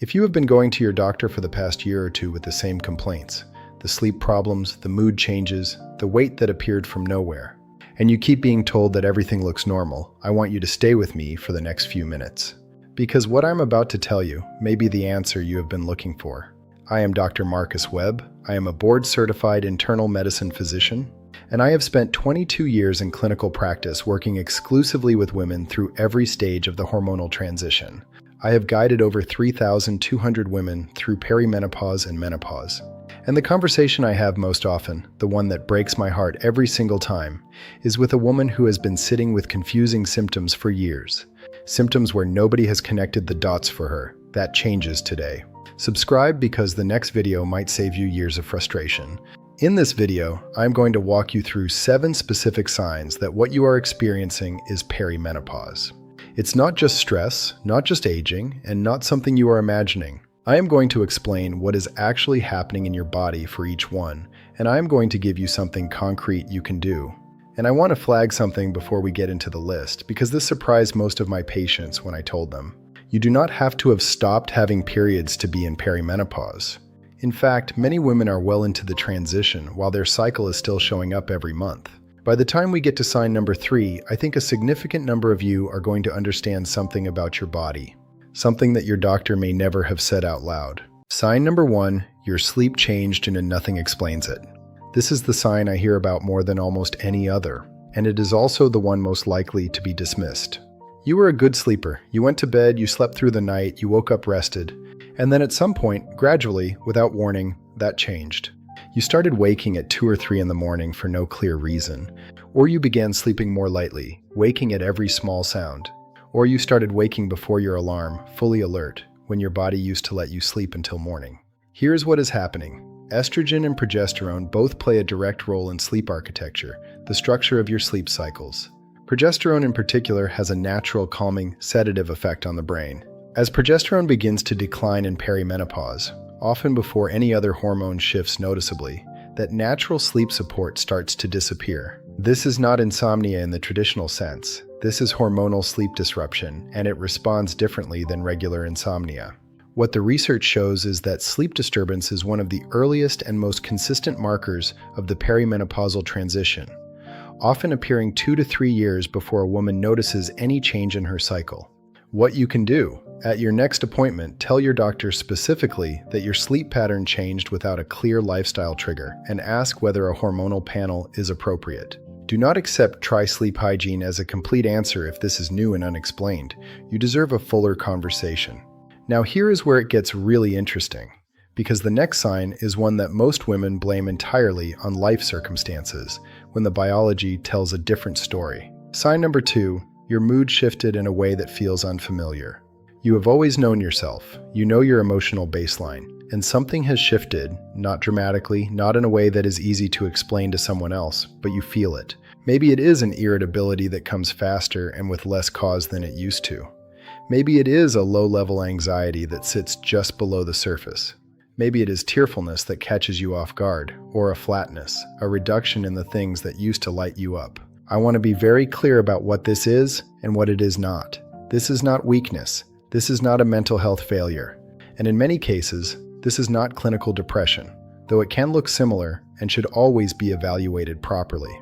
If you have been going to your doctor for the past year or two with the same complaints, the sleep problems, the mood changes, the weight that appeared from nowhere, and you keep being told that everything looks normal, I want you to stay with me for the next few minutes. Because what I'm about to tell you may be the answer you have been looking for. I am Dr. Marcus Webb. I am a board-certified internal medicine physician, and I have spent 22 years in clinical practice working exclusively with women through every stage of the hormonal transition. I have guided over 3,200 women through perimenopause and menopause. And the conversation I have most often, the one that breaks my heart every single time, is with a woman who has been sitting with confusing symptoms for years. Symptoms where nobody has connected the dots for her. That changes today. Subscribe because the next video might save you years of frustration. In this video, I'm going to walk you through 7 specific signs that what you are experiencing is perimenopause. It's not just stress, not just aging, and not something you are imagining. I am going to explain what is actually happening in your body for each one, and I am going to give you something concrete you can do. And I want to flag something before we get into the list, because this surprised most of my patients when I told them. You do not have to have stopped having periods to be in perimenopause. In fact, many women are well into the transition while their cycle is still showing up every month. By the time we get to sign number 3, I think a significant number of you are going to understand something about your body. Something that your doctor may never have said out loud. Sign number 1, your sleep changed and nothing explains it. This is the sign I hear about more than almost any other, and it is also the one most likely to be dismissed. You were a good sleeper. You went to bed, you slept through the night, you woke up rested, and then at some point, gradually, without warning, that changed. You started waking at 2 or 3 in the morning for no clear reason, or you began sleeping more lightly, waking at every small sound, or you started waking before your alarm, fully alert, when your body used to let you sleep until morning. Here's what is happening. Estrogen and progesterone both play a direct role in sleep architecture, the structure of your sleep cycles. Progesterone in particular has a natural calming, sedative effect on the brain. As progesterone begins to decline in perimenopause, often before any other hormone shifts noticeably, that natural sleep support starts to disappear. This is not insomnia in the traditional sense. This is hormonal sleep disruption, and it responds differently than regular insomnia. What the research shows is that sleep disturbance is one of the earliest and most consistent markers of the perimenopausal transition, often appearing 2 to 3 years before a woman notices any change in her cycle. What you can do. At your next appointment, tell your doctor specifically that your sleep pattern changed without a clear lifestyle trigger and ask whether a hormonal panel is appropriate. Do not accept try sleep hygiene as a complete answer if this is new and unexplained. You deserve a fuller conversation. Now here is where it gets really interesting, because the next sign is one that most women blame entirely on life circumstances, when the biology tells a different story. Sign number 2, your mood shifted in a way that feels unfamiliar. You have always known yourself, you know your emotional baseline, and something has shifted, not dramatically, not in a way that is easy to explain to someone else, but you feel it. Maybe it is an irritability that comes faster and with less cause than it used to. Maybe it is a low-level anxiety that sits just below the surface. Maybe it is tearfulness that catches you off guard, or a flatness, a reduction in the things that used to light you up. I want to be very clear about what this is and what it is not. This is not weakness. This is not a mental health failure. And in many cases, this is not clinical depression, though it can look similar and should always be evaluated properly.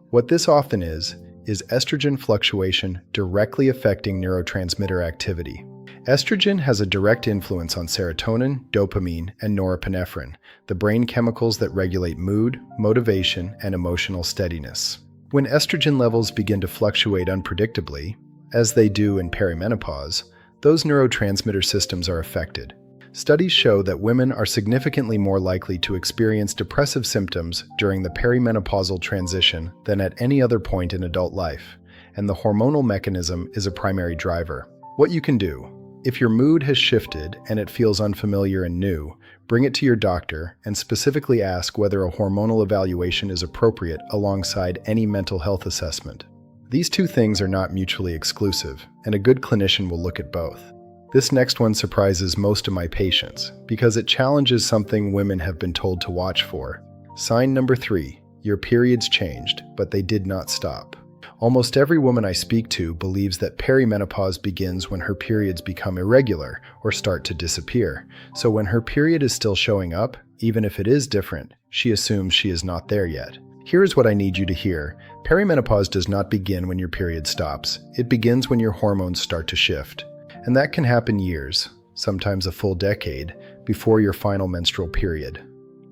What this often is estrogen fluctuation directly affecting neurotransmitter activity. Estrogen has a direct influence on serotonin, dopamine, and norepinephrine, the brain chemicals that regulate mood, motivation, and emotional steadiness. When estrogen levels begin to fluctuate unpredictably, as they do in perimenopause, those neurotransmitter systems are affected. Studies show that women are significantly more likely to experience depressive symptoms during the perimenopausal transition than at any other point in adult life, and the hormonal mechanism is a primary driver. What you can do. If your mood has shifted and it feels unfamiliar and new, bring it to your doctor and specifically ask whether a hormonal evaluation is appropriate alongside any mental health assessment. These two things are not mutually exclusive, and a good clinician will look at both. This next one surprises most of my patients because it challenges something women have been told to watch for. Sign number 3, your periods changed, but they did not stop. Almost every woman I speak to believes that perimenopause begins when her periods become irregular or start to disappear. So when her period is still showing up, even if it is different, she assumes she is not there yet. Here is what I need you to hear. Perimenopause does not begin when your period stops. It begins when your hormones start to shift. And that can happen years, sometimes a full decade, before your final menstrual period.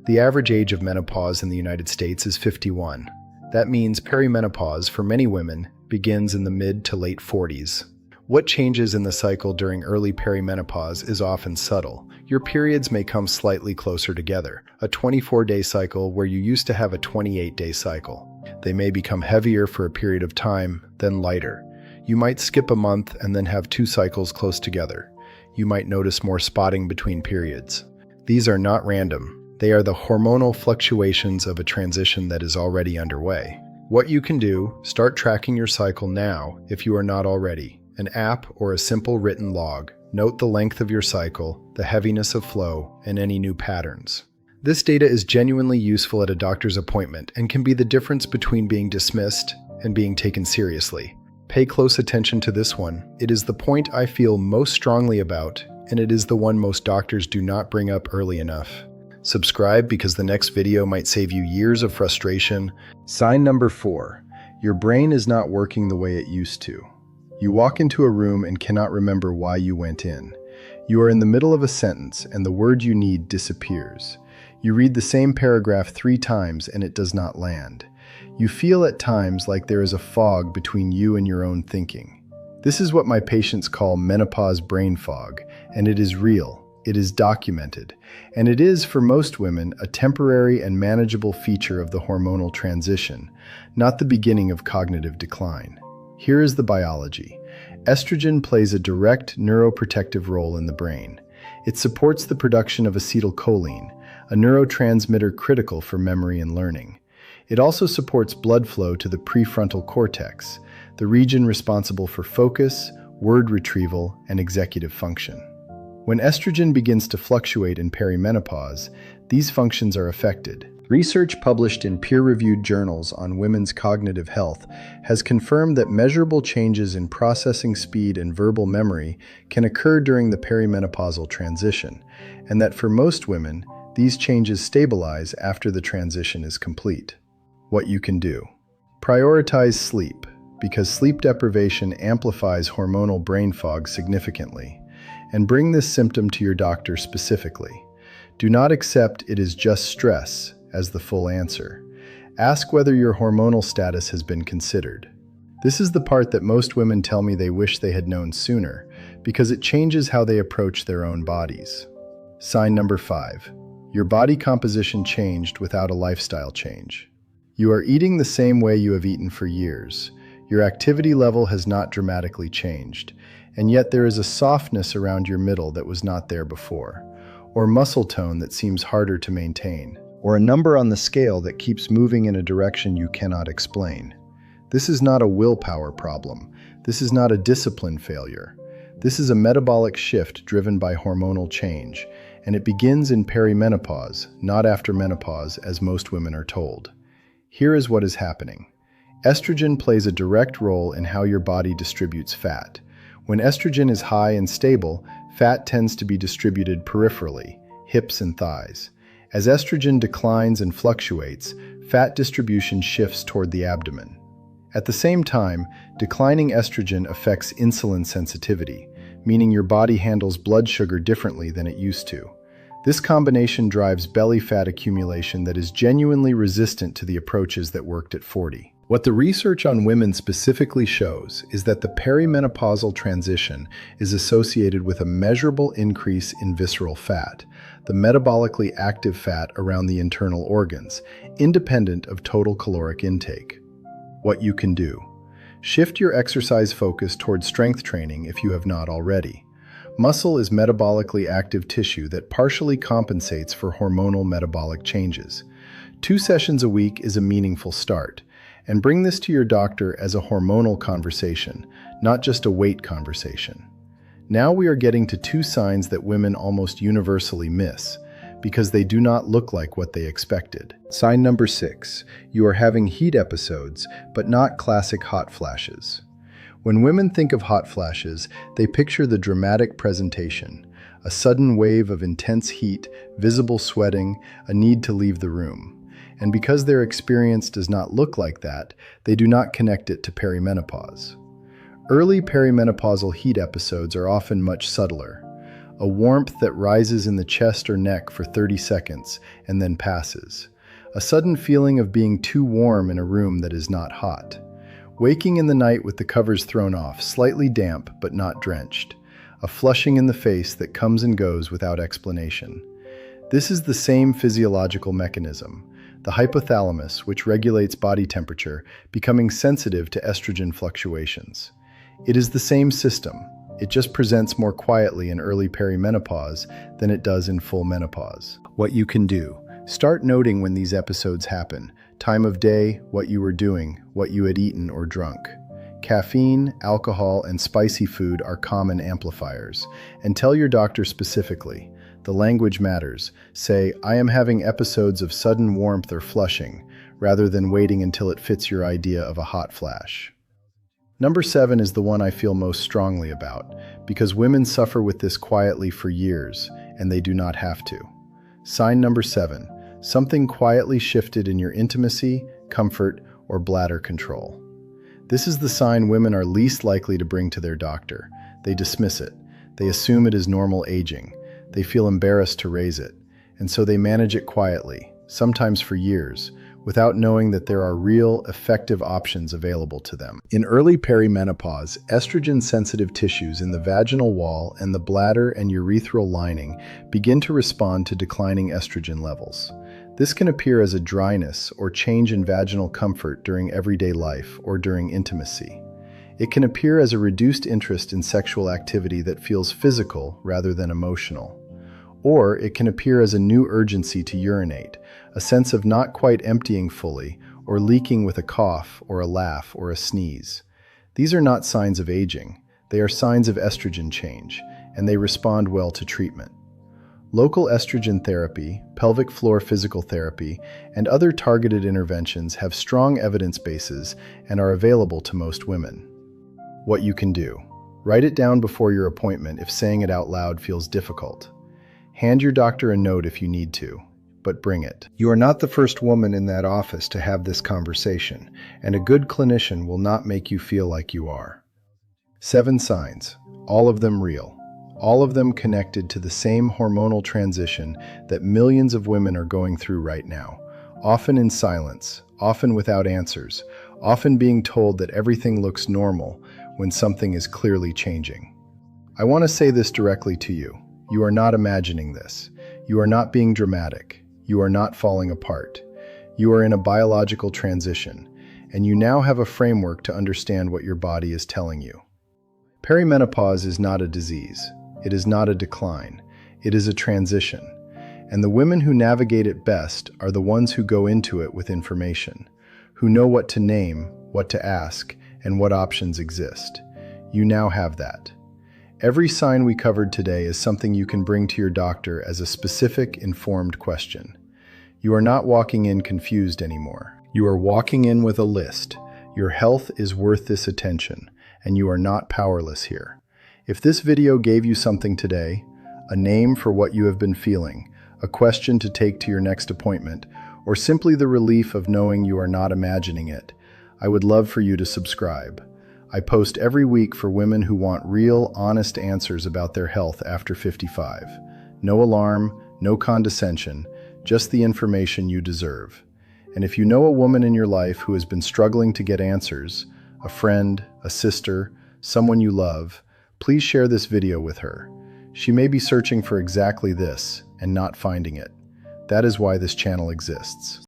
The average age of menopause in the United States is 51. That means perimenopause for many women begins in the mid to late 40s. What changes in the cycle during early perimenopause is often subtle. Your periods may come slightly closer together, a 24-day cycle where you used to have a 28-day cycle. They may become heavier for a period of time, then lighter. You might skip a month and then have 2 cycles close together. You might notice more spotting between periods. These are not random. They are the hormonal fluctuations of a transition that is already underway. What you can do, start tracking your cycle now if you are not already. An app or a simple written log. Note the length of your cycle, the heaviness of flow, and any new patterns. This data is genuinely useful at a doctor's appointment and can be the difference between being dismissed and being taken seriously. Pay close attention to this one. It is the point I feel most strongly about, and it is the one most doctors do not bring up early enough. Subscribe because the next video might save you years of frustration. Sign number 4. Your brain is not working the way it used to. You walk into a room and cannot remember why you went in. You are in the middle of a sentence and the word you need disappears. You read the same paragraph 3 times and it does not land. You feel at times like there is a fog between you and your own thinking. This is what my patients call menopause brain fog, and it is real, it is documented, and it is, for most women, a temporary and manageable feature of the hormonal transition, not the beginning of cognitive decline. Here is the biology. Estrogen plays a direct neuroprotective role in the brain. It supports the production of acetylcholine, a neurotransmitter critical for memory and learning. It also supports blood flow to the prefrontal cortex, the region responsible for focus, word retrieval, and executive function. When estrogen begins to fluctuate in perimenopause, these functions are affected. Research published in peer-reviewed journals on women's cognitive health has confirmed that measurable changes in processing speed and verbal memory can occur during the perimenopausal transition, and that for most women, these changes stabilize after the transition is complete. What you can do. Prioritize sleep, because sleep deprivation amplifies hormonal brain fog significantly, and bring this symptom to your doctor specifically. Do not accept it is just stress as the full answer. Ask whether your hormonal status has been considered. This is the part that most women tell me they wish they had known sooner, because it changes how they approach their own bodies. Sign number 5. Your body composition changed without a lifestyle change. You are eating the same way you have eaten for years. Your activity level has not dramatically changed, and yet there is a softness around your middle that was not there before, or muscle tone that seems harder to maintain, or a number on the scale that keeps moving in a direction you cannot explain. This is not a willpower problem. This is not a discipline failure. This is a metabolic shift driven by hormonal change, and it begins in perimenopause, not after menopause, as most women are told. Here is what is happening. Estrogen plays a direct role in how your body distributes fat. When estrogen is high and stable, fat tends to be distributed peripherally, hips and thighs. As estrogen declines and fluctuates, fat distribution shifts toward the abdomen. At the same time, declining estrogen affects insulin sensitivity, meaning your body handles blood sugar differently than it used to. This combination drives belly fat accumulation that is genuinely resistant to the approaches that worked at 40. What the research on women specifically shows is that the perimenopausal transition is associated with a measurable increase in visceral fat, the metabolically active fat around the internal organs, independent of total caloric intake. What you can do. Shift your exercise focus toward strength training if you have not already. Muscle is metabolically active tissue that partially compensates for hormonal metabolic changes. 2 sessions a week is a meaningful start, and bring this to your doctor as a hormonal conversation, not just a weight conversation. Now we are getting to 2 signs that women almost universally miss. because they do not look like what they expected. Sign number 6. You are having heat episodes, but not classic hot flashes. When women think of hot flashes, they picture the dramatic presentation, a sudden wave of intense heat, visible sweating, a need to leave the room. And because their experience does not look like that, they do not connect it to perimenopause. Early perimenopausal heat episodes are often much subtler. A warmth that rises in the chest or neck for 30 seconds and then passes. A sudden feeling of being too warm in a room that is not hot. Waking in the night with the covers thrown off, slightly damp but not drenched. A flushing in the face that comes and goes without explanation. This is the same physiological mechanism, the hypothalamus, which regulates body temperature, becoming sensitive to estrogen fluctuations. It is the same system. It just presents more quietly in early perimenopause than it does in full menopause. What you can do. Start noting when these episodes happen. Time of day, what you were doing, what you had eaten or drunk. Caffeine, alcohol, and spicy food are common amplifiers. And tell your doctor specifically. The language matters. Say, I am having episodes of sudden warmth or flushing, rather than waiting until it fits your idea of a hot flash. Number 7 is the one I feel most strongly about, because women suffer with this quietly for years, and they do not have to. Sign number 7. Something quietly shifted in your intimacy, comfort, or bladder control. This is the sign women are least likely to bring to their doctor. They dismiss it. They assume it is normal aging. They feel embarrassed to raise it, and so they manage it quietly, sometimes for years, without knowing that there are real, effective options available to them. In early perimenopause, estrogen-sensitive tissues in the vaginal wall and the bladder and urethral lining begin to respond to declining estrogen levels. This can appear as a dryness or change in vaginal comfort during everyday life or during intimacy. It can appear as a reduced interest in sexual activity that feels physical rather than emotional. Or it can appear as a new urgency to urinate, a sense of not quite emptying fully, or leaking with a cough, or a laugh, or a sneeze. These are not signs of aging. They are signs of estrogen change, and they respond well to treatment. Local estrogen therapy, pelvic floor physical therapy, and other targeted interventions have strong evidence bases and are available to most women. What you can do. Write it down before your appointment if saying it out loud feels difficult. Hand your doctor a note if you need to, but bring it. You are not the first woman in that office to have this conversation, and a good clinician will not make you feel like you are. 7 signs, all of them real, all of them connected to the same hormonal transition that millions of women are going through right now, often in silence, often without answers, often being told that everything looks normal when something is clearly changing. I want to say this directly to you. You are not imagining this. You are not being dramatic. You are not falling apart. You are in a biological transition, and you now have a framework to understand what your body is telling you. Perimenopause is not a disease. It is not a decline. It is a transition. And the women who navigate it best are the ones who go into it with information, who know what to name, what to ask, and what options exist. You now have that. Every sign we covered today is something you can bring to your doctor as a specific, informed question. You are not walking in confused anymore. You are walking in with a list. Your health is worth this attention, and you are not powerless here. If this video gave you something today, a name for what you have been feeling, a question to take to your next appointment, or simply the relief of knowing you are not imagining it, I would love for you to subscribe. I post every week for women who want real, honest answers about their health after 55. No alarm, no condescension, just the information you deserve. And if you know a woman in your life who has been struggling to get answers, a friend, a sister, someone you love, please share this video with her. She may be searching for exactly this and not finding it. That is why this channel exists.